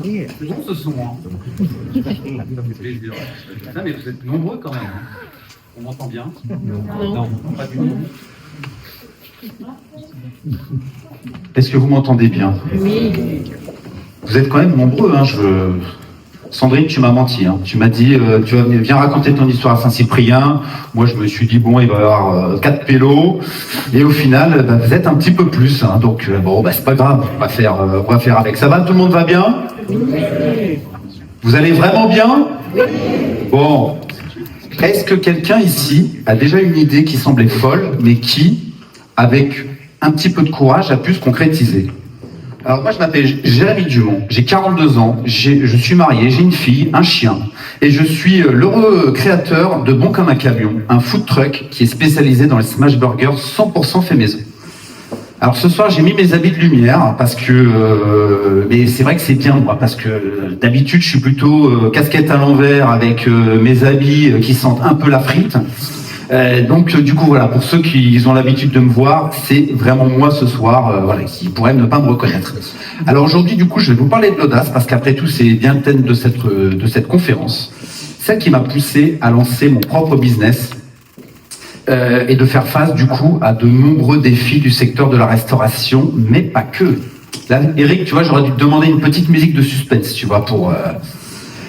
C'est bon ce son, hein. Ça fait plaisir. Putain, mais vous êtes nombreux quand même. Hein. On m'entend bien? Non, pas du tout. Est-ce que vous m'entendez bien? Oui. Vous êtes quand même nombreux, hein. Sandrine, tu m'as menti. Hein. Tu m'as dit, viens raconter ton histoire à Saint-Cyprien. Moi, je me suis dit, bon, il va y avoir 4 pélos. Et au final, vous êtes un petit peu plus. Hein. Donc, c'est pas grave. On va faire avec. Ça va? Tout le monde va bien? Oui. Vous allez vraiment bien? Oui. Bon. Est-ce que quelqu'un ici a déjà une idée qui semblait folle, mais qui, avec un petit peu de courage, a pu se concrétiser? Alors moi je m'appelle Jérémy Dumont, j'ai 42 ans, je suis marié, j'ai une fille, un chien, et je suis l'heureux créateur de Bon comme un camion, un food truck qui est spécialisé dans les smash burgers 100% fait maison. Alors ce soir j'ai mis mes habits de lumière parce que, mais c'est vrai que c'est bien moi, parce que d'habitude je suis plutôt casquette à l'envers avec mes habits qui sentent un peu la frite. Donc du coup voilà, pour ceux qui ont l'habitude de me voir, c'est vraiment moi ce soir, voilà, qui pourraient ne pas me reconnaître. Alors aujourd'hui du coup je vais vous parler de l'audace parce qu'après tout c'est bien le thème de cette conférence, celle qui m'a poussé à lancer mon propre business et de faire face du coup à de nombreux défis du secteur de la restauration, mais pas que. Là Eric, tu vois, j'aurais dû te demander une petite musique de suspense, tu vois, pour...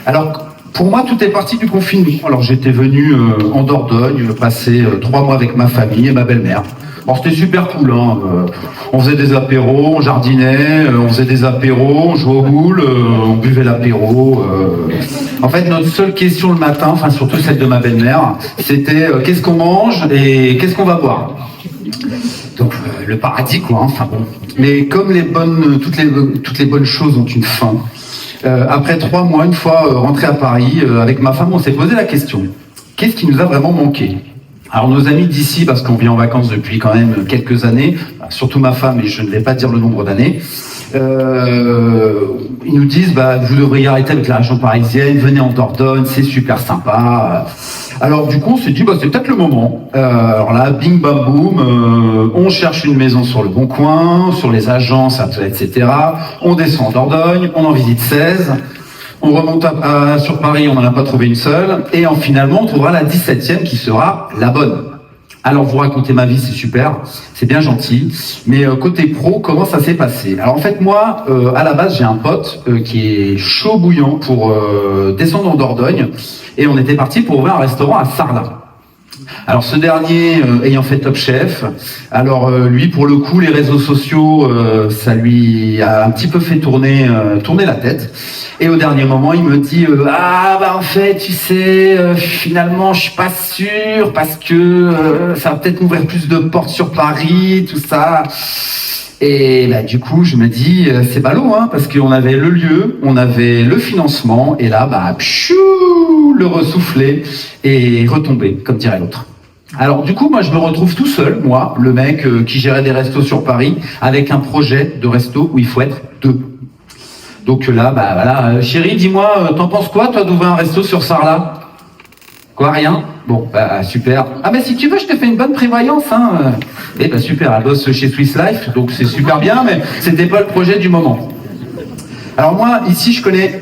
Alors... Pour moi, tout est parti du confinement. Alors j'étais venu en Dordogne, passer 3 mois avec ma famille et ma belle-mère. Alors c'était super cool, hein. On faisait des apéros, on jardinait, on faisait des apéros, on jouait au boule, on buvait l'apéro. En fait, notre seule question le matin, enfin surtout celle de ma belle-mère, c'était qu'est-ce qu'on mange et qu'est-ce qu'on va boire. Donc le paradis quoi, hein. Enfin bon. Mais comme toutes les bonnes choses ont une fin. Après 3 mois, une fois rentré à Paris, avec ma femme, on s'est posé la question. Qu'est-ce qui nous a vraiment manqué? Alors nos amis d'ici, parce qu'on vit en vacances depuis quand même quelques années, surtout ma femme, et je ne vais pas dire le nombre d'années, ils nous disent, vous devriez arrêter avec la région parisienne, venez en Dordogne, c'est super sympa. Alors du coup on s'est dit, c'est peut-être le moment. Alors là, bing bam boum, on cherche une maison sur le Bon Coin, sur les agences, etc. On descend en Dordogne, on en visite 16. On remonte sur Paris, on n'en a pas trouvé une seule. Et finalement, on trouvera la 17e qui sera la bonne. Alors, vous racontez ma vie, c'est super, c'est bien gentil. Mais côté pro, comment ça s'est passé? Alors en fait, moi, à la base, j'ai un pote qui est chaud bouillant pour descendre en Dordogne. Et on était parti pour ouvrir un restaurant à Sarlat. Alors ce dernier ayant fait Top Chef, alors lui pour le coup les réseaux sociaux ça lui a un petit peu fait tourner la tête et au dernier moment il me dit en fait tu sais finalement je suis pas sûr parce que ça va peut-être m'ouvrir plus de portes sur Paris tout ça. Et du coup, je me dis, c'est ballot, hein, parce qu'on avait le lieu, on avait le financement, et là, le ressouffler et retomber, comme dirait l'autre. Alors du coup, moi, je me retrouve tout seul, moi, le mec qui gérait des restos sur Paris, avec un projet de resto où il faut être 2. Donc là, voilà, chérie, dis-moi, t'en penses quoi, toi, d'ouvrir un resto sur Sarlat? Quoi, rien? Bon, super. Ah si tu veux, je te fais une bonne prévoyance, hein. Super, elle bosse chez Swiss Life, donc c'est super bien, mais c'était pas le projet du moment. Alors moi, ici, je connais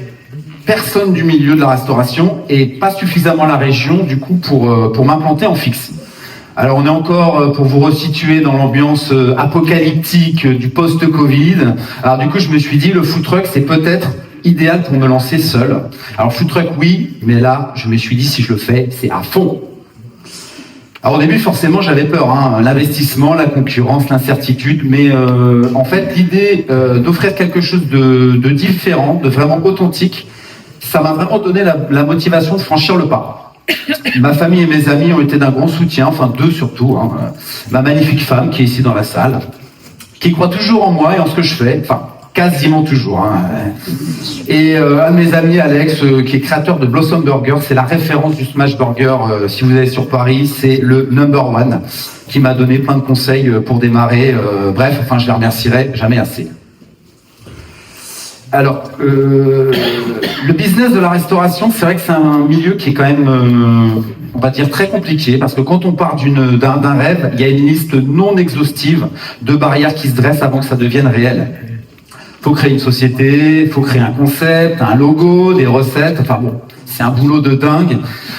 personne du milieu de la restauration et pas suffisamment la région, du coup, pour m'implanter en fixe. Alors on est encore, pour vous resituer dans l'ambiance apocalyptique du post-Covid. Alors du coup, je me suis dit, le food truck, c'est peut-être idéal pour me lancer seul. Alors food truck oui, mais là je me suis dit si je le fais, c'est à fond. Alors au début forcément j'avais peur, hein, l'investissement, la concurrence, l'incertitude, mais en fait l'idée d'offrir quelque chose de différent, de vraiment authentique, ça m'a vraiment donné la motivation de franchir le pas. Ma famille et mes amis ont été d'un grand soutien, enfin 2 surtout, hein. Ma magnifique femme qui est ici dans la salle, qui croit toujours en moi et en ce que je fais, enfin quasiment toujours. Hein. Et un de mes amis, Alex, qui est créateur de Blossom Burger, c'est la référence du smash burger. Si vous allez sur Paris, c'est le number 1 qui m'a donné plein de conseils pour démarrer. Je les remercierai jamais assez. Alors, le business de la restauration, c'est vrai que c'est un milieu qui est quand même, on va dire, très compliqué, parce que quand on part d'un rêve, il y a une liste non exhaustive de barrières qui se dressent avant que ça devienne réel. Faut créer une société, faut créer un concept, un logo, des recettes, enfin bon, c'est un boulot de dingue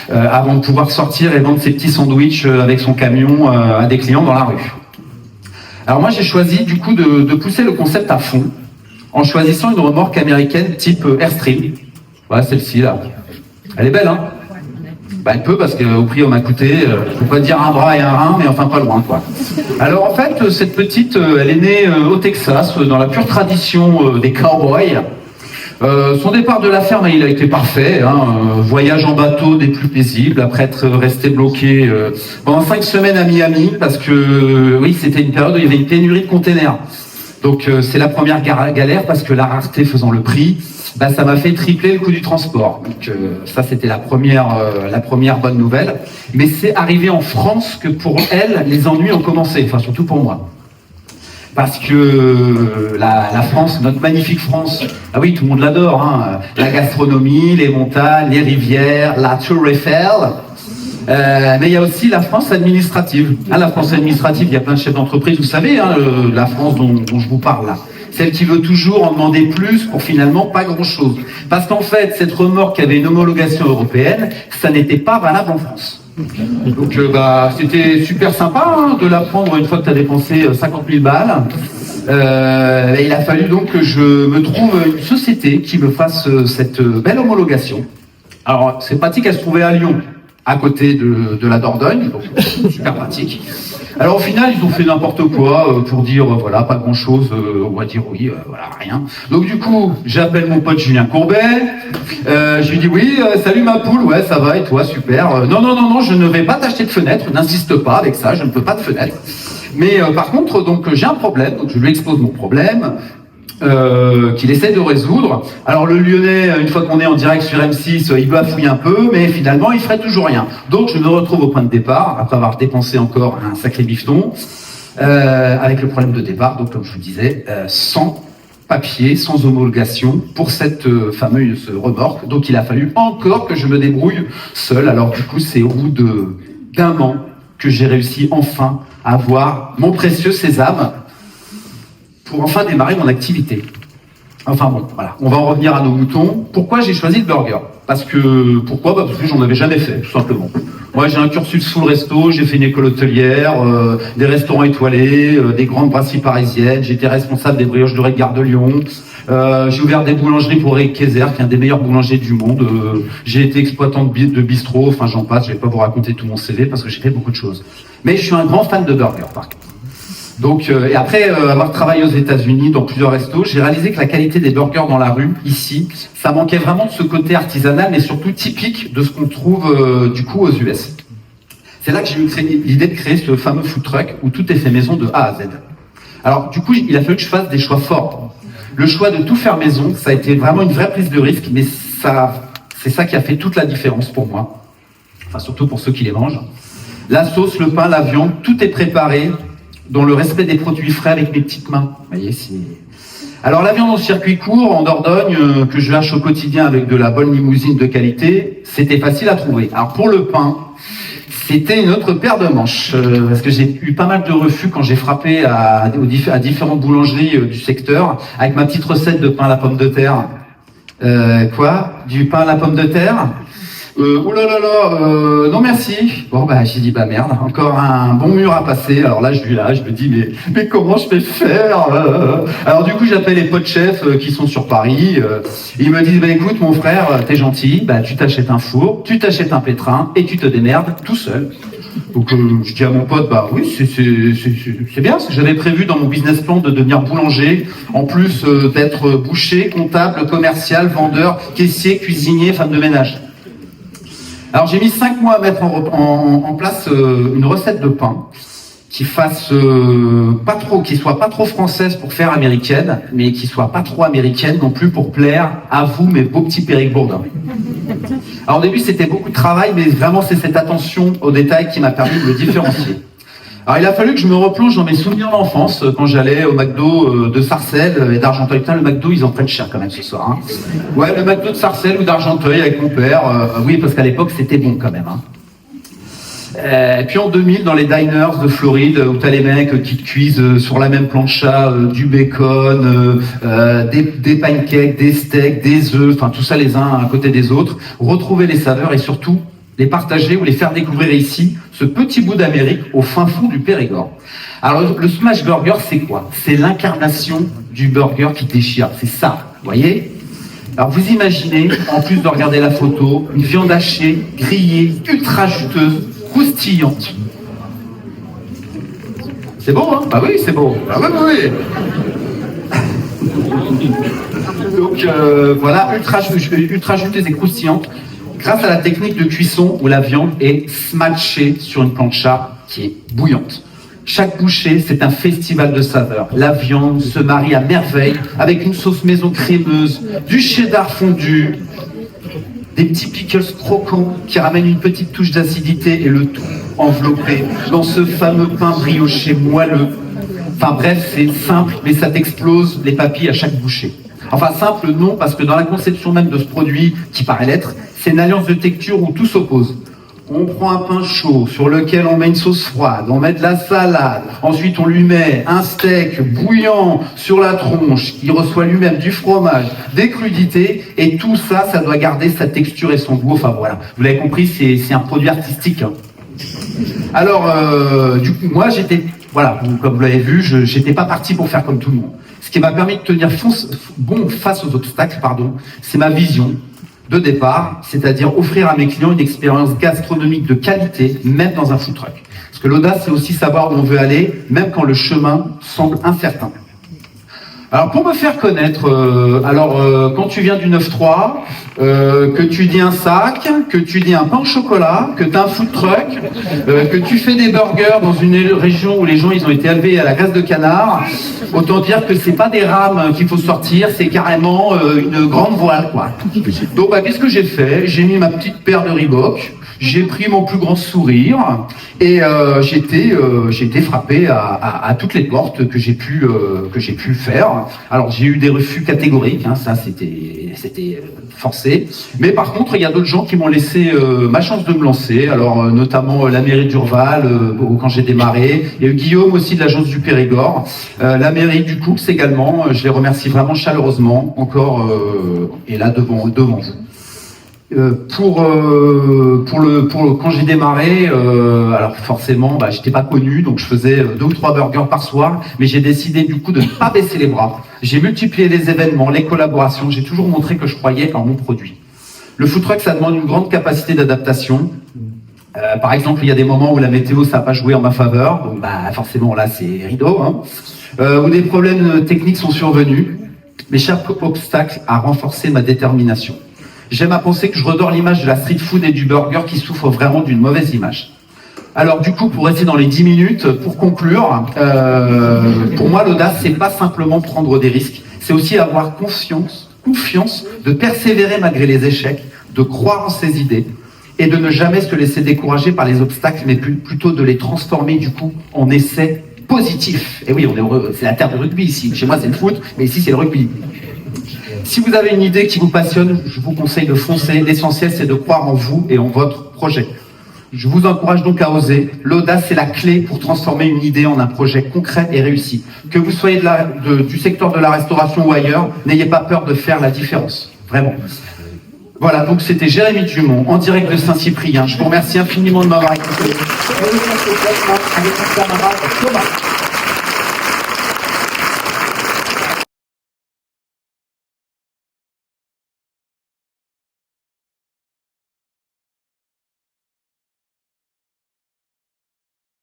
avant de pouvoir sortir et vendre ses petits sandwichs avec son camion à des clients dans la rue. Alors moi j'ai choisi du coup de pousser le concept à fond en choisissant une remorque américaine type Airstream. Voilà celle-ci là. Elle est belle hein. Bah elle peut parce qu'au prix on m'a coûté, je peux pas dire un bras et un rein, mais enfin pas loin quoi. Alors en fait cette petite, elle est née au Texas, dans la pure tradition des cowboys. Son départ de la ferme, il a été parfait, hein, voyage en bateau des plus paisibles, après être resté bloqué pendant 5 semaines à Miami, parce que oui, c'était une période où il y avait une pénurie de containers. Donc c'est la première galère, parce que la rareté faisant le prix, bah, ça m'a fait tripler le coût du transport. Donc ça c'était la première bonne nouvelle. Mais c'est arrivé en France que pour elle, les ennuis ont commencé, enfin surtout pour moi. Parce que la France, notre magnifique France, ah oui, tout le monde l'adore, hein, la gastronomie, les montagnes, les rivières, la Tour Eiffel, mais il y a aussi la France administrative. Hein, la France administrative, il y a plein de chefs d'entreprise, vous savez, hein, la France dont je vous parle là. Celle qui veut toujours en demander plus pour finalement pas grand-chose. Parce qu'en fait, cette remorque qui avait une homologation européenne, ça n'était pas valable en France. Donc bah, c'était super sympa hein, de la prendre une fois que tu as dépensé 50 000 balles. Il a fallu donc que je me trouve une société qui me fasse cette belle homologation. Alors c'est pratique, elle se trouvait à Lyon, à côté de la Dordogne, donc super pratique. Alors au final, ils ont fait n'importe quoi pour dire voilà, pas grand chose, on va dire oui, voilà, rien. Donc du coup, j'appelle mon pote Julien Courbet, je lui dis oui, salut ma poule, ouais ça va et toi, super. Non, je ne vais pas t'acheter de fenêtre, n'insiste pas avec ça, je ne peux pas de fenêtre. Mais par contre, donc j'ai un problème, donc je lui expose mon problème. Qu'il essaie de résoudre. Alors le Lyonnais, une fois qu'on est en direct sur M6, il bafouille un peu, mais finalement il ferait toujours rien. Donc je me retrouve au point de départ, après avoir dépensé encore un sacré bifton, avec le problème de départ, donc comme je vous disais, sans papier, sans homologation pour cette fameuse remorque. Donc il a fallu encore que je me débrouille seul. Alors du coup c'est au bout d'un an que j'ai réussi enfin à avoir mon précieux sésame pour enfin démarrer mon activité. Enfin bon, voilà, on va en revenir à nos moutons. Pourquoi j'ai choisi le burger ? Parce que j'en avais jamais fait, tout simplement. Moi j'ai un cursus full resto, j'ai fait une école hôtelière, des restaurants étoilés, des grandes brasseries parisiennes, j'étais responsable des brioches dorées de Gare de Lyon, j'ai ouvert des boulangeries pour Eric Kayser, qui est un des meilleurs boulangers du monde, j'ai été exploitant de bistrot, enfin j'en passe, je vais pas vous raconter tout mon CV parce que j'ai fait beaucoup de choses. Mais je suis un grand fan de burger par contre. Donc, et après avoir travaillé aux États-Unis dans plusieurs restos, j'ai réalisé que la qualité des burgers dans la rue, ici, ça manquait vraiment de ce côté artisanal, mais surtout typique de ce qu'on trouve du coup aux US. C'est là que j'ai eu l'idée de créer ce fameux food truck où tout est fait maison de A à Z. Alors du coup, il a fallu que je fasse des choix forts. Le choix de tout faire maison, ça a été vraiment une vraie prise de risque, mais c'est ça qui a fait toute la différence pour moi. Enfin, surtout pour ceux qui les mangent. La sauce, le pain, la viande, tout est préparé dans le respect des produits frais avec mes petites mains. Vous voyez, alors la viande en circuit court, en Dordogne, que je hache au quotidien avec de la bonne limousine de qualité, c'était facile à trouver. Alors pour le pain, c'était une autre paire de manches, parce que j'ai eu pas mal de refus quand j'ai frappé à différentes boulangeries du secteur, avec ma petite recette de pain à la pomme de terre. Du pain à la pomme de terre ? Non merci. Bon bah j'ai dit bah merde, encore un bon mur à passer. Alors là je me dis mais comment je vais faire Alors du coup j'appelle les potes chefs qui sont sur Paris. Ils me disent bah écoute mon frère, t'es gentil, bah tu t'achètes un four, tu t'achètes un pétrin et tu te démerdes tout seul. Donc je dis à mon pote bah oui c'est bien, j'avais prévu dans mon business plan de devenir boulanger, en plus d'être boucher, comptable, commercial, vendeur, caissier, cuisinier, femme de ménage. Alors j'ai mis 5 mois à mettre en place une recette de pain qui soit pas trop française pour faire américaine, mais qui soit pas trop américaine non plus pour plaire à vous mes beaux petits périgourdins. Alors au début c'était beaucoup de travail, mais vraiment c'est cette attention aux détails qui m'a permis de me différencier. Alors il a fallu que je me replonge dans mes souvenirs d'enfance quand j'allais au McDo de Sarcelles et d'Argenteuil. Putain, le McDo ils en prennent cher quand même ce soir. Hein. Ouais, le McDo de Sarcelles ou d'Argenteuil avec mon père. Oui, parce qu'à l'époque c'était bon quand même. Hein. Et puis en 2000, dans les diners de Floride, où t'as les mecs qui cuisent sur la même plancha du bacon, des pancakes, des steaks, des œufs, enfin tout ça les uns à côté des autres, retrouver les saveurs et surtout les partager ou les faire découvrir ici, ce petit bout d'Amérique au fin fond du Périgord. Alors le smash burger, c'est quoi? C'est l'incarnation du burger qui déchire, c'est ça, vous voyez? Alors vous imaginez, en plus de regarder la photo, une viande hachée, grillée, ultra juteuse, croustillante. C'est beau, hein? Bah oui, c'est beau. Ah oui, oui. Donc voilà, ultra juteuse et croustillante, grâce à la technique de cuisson où la viande est smatchée sur une plancha qui est bouillante. Chaque bouchée, c'est un festival de saveurs. La viande se marie à merveille avec une sauce maison crémeuse, du cheddar fondu, des petits pickles croquants qui ramènent une petite touche d'acidité et le tout enveloppé dans ce fameux pain brioché moelleux. Enfin bref, c'est simple, mais ça t'explose les papilles à chaque bouchée. Enfin simple, non, parce que dans la conception même de ce produit, qui paraît l'être, c'est une alliance de texture où tout s'oppose. On prend un pain chaud sur lequel on met une sauce froide, on met de la salade, ensuite on lui met un steak bouillant sur la tronche qui reçoit lui-même du fromage, des crudités, et tout ça, ça doit garder sa texture et son goût. Enfin voilà, vous l'avez compris, c'est un produit artistique. Hein. Alors, du coup, moi j'étais, voilà, comme vous l'avez vu, j'étais pas parti pour faire comme tout le monde. Ce qui m'a permis de tenir bon face aux obstacles, c'est ma vision de départ, c'est-à-dire offrir à mes clients une expérience gastronomique de qualité, même dans un food truck. Parce que l'audace, c'est aussi savoir où on veut aller, même quand le chemin semble incertain. Alors pour me faire connaître, quand tu viens du 9-3, que tu dis un sac, que tu dis un pain au chocolat, que tu as un food truck, que tu fais des burgers dans une région où les gens ils ont été élevés à la graisse de canard, autant dire que c'est pas des rames qu'il faut sortir, c'est carrément une grande voile, quoi. Donc qu'est-ce que j'ai fait? J'ai mis ma petite paire de Reebok, j'ai pris mon plus grand sourire et j'ai été frappé à toutes les portes que j'ai pu faire. Alors j'ai eu des refus catégoriques, hein, ça c'était forcé. Mais par contre, il y a d'autres gens qui m'ont laissé ma chance de me lancer. Alors notamment la mairie d'Urval quand j'ai démarré. Il y a eu Guillaume aussi de l'agence du Périgord, la mairie du Coux également. Je les remercie vraiment chaleureusement encore et là devant vous. Quand j'ai démarré, alors forcément, j'étais pas connu, donc je faisais 2 ou 3 burgers par soir, mais j'ai décidé du coup de ne pas baisser les bras. J'ai multiplié les événements, les collaborations, j'ai toujours montré que je croyais en mon produit. Le food truck, ça demande une grande capacité d'adaptation. Par exemple, il y a des moments où la météo, ça n'a pas joué en ma faveur, donc forcément là c'est rideau, hein. Où des problèmes techniques sont survenus, mais chaque obstacle a renforcé ma détermination. J'aime à penser que je redore l'image de la street food et du burger qui souffre vraiment d'une mauvaise image. Alors du coup, pour rester dans les 10 minutes, pour conclure, pour moi l'audace, c'est pas simplement prendre des risques, c'est aussi avoir confiance, de persévérer malgré les échecs, de croire en ses idées et de ne jamais se laisser décourager par les obstacles, mais plutôt de les transformer du coup en essais positifs. Et oui, on est heureux, c'est la terre de rugby ici. Chez moi c'est le foot, mais ici c'est le rugby. Si vous avez une idée qui vous passionne, je vous conseille de foncer. L'essentiel, c'est de croire en vous et en votre projet. Je vous encourage donc à oser. L'audace, c'est la clé pour transformer une idée en un projet concret et réussi. Que vous soyez du secteur de la restauration ou ailleurs, n'ayez pas peur de faire la différence. Vraiment. Voilà, donc c'était Jérémy Dumont, en direct de Saint-Cyprien. Je vous remercie infiniment de m'avoir écouté. Avec mon camarade Thomas.